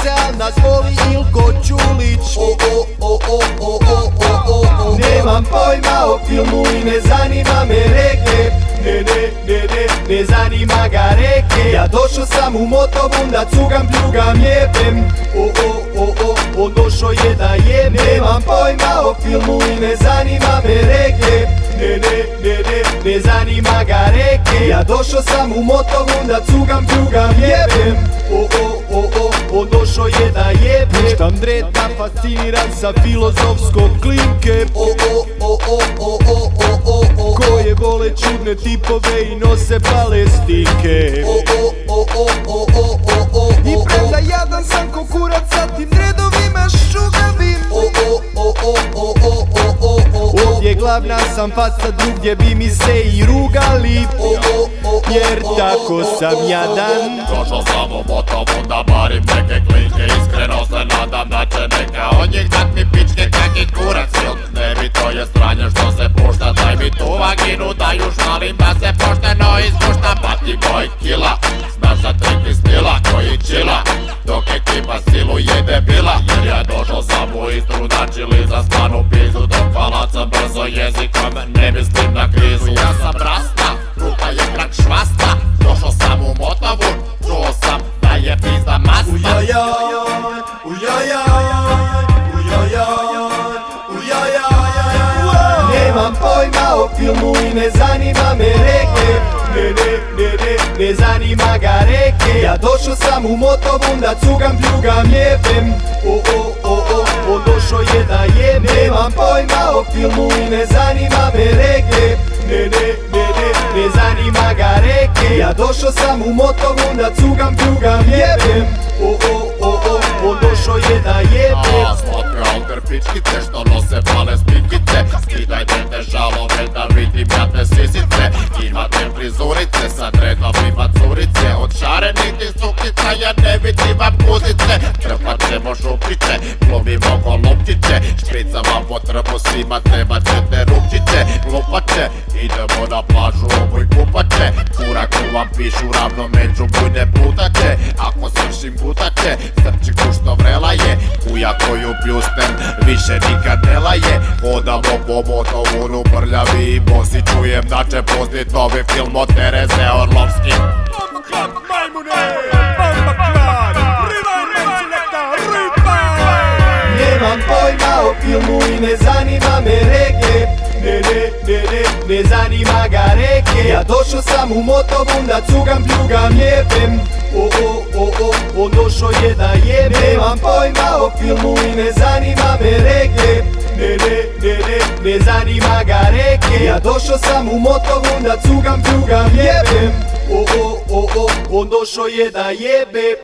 se, al nas voli Ilko Čulić. Nemam pojma o filmu i ne zanima me reggae. Ne zanima ga reggae. Ja došao sam u Motovun da cugam, pljugam, jebem. On došao je da jebem. Nemam pojma o filmu i ne zanima me reggae. Ne zanima ga reggae. Ja došao sam u Motovun da cugam, pljugam, jebem. On došao je da jebem. Puštam dreta, fasciniran sa filozofskog klinke, koje vole čudne tipove i nose palestinke. I premda jadan sam ko kurac, sa tim redovima šugavim. Ovdje glavna sam faca, drugdje bi mi se i rugali, jer tako sam jadan. Došao sam u Motovun da barim neke klinke. Iskreno se nadam da će neka od njih dat mi pičke kaki kurac. Ne bi to je stranje što se pušta. Daj mi tu vaginu da ju šalim, da se pošteno ispušta. Pati moj kila, znaš za triki stila koji čila, dok ekipa silu jede bila. Jer ja došao sam u Istru da čili za stanu pizu, dok palaca brzo jezikom ne mislim na krizu. Ja sam rasta, ruka je krak švasta. Došao sam u Motovun, čuo sam da je pizda masta. Nemam pojma o filmu i ne zanima me reggae. Ne zanima ga reggae. Ja došao sam u Motovun da cugam, pljugam, jebem. On došao je da jebem. Nemam pojma o filmu i ne zanima me reggae. Ne zanima ga reggae. Ja došao sam u Motovun da cugam, pljugam, jebem. On došao je da jebem. Spotke alter pičkice što nose palestinkice. Skidajte te žalove da vidim jadne sisice. Imate frizurice, sad redom ima curice. Od šarenih ti sukica ja ne vidim vam kuzice. Trpat ćemo šupiće, glumimo golupčiće. Špricam vam po trbušima, trebat ćete rupčiće. Glupaće, idemo na plažu ovoj kupaće. Kuraku vam pišu ravno među bujne putaće. Ako sršim gutaće, srčiku što vrela je. Kuja koju pljustem više nikad ne laje. Hodamo po Motovunu brljavi i bosi. Čujem da će pustit novi film od Tereze Orlovski. Nemam pojma o filmu i ne zanima me reggae. Ne zanima ga reggae. Ja došao sam u Motovun da cugam, pljugam, jebem. On došao je da jebem. Nemam pojma o filmu i ne zanima me reggae. Ne zanima ga reggae. Ja došao sam u Motovun da cugam, pljugam, jebem. On došao je da jebe.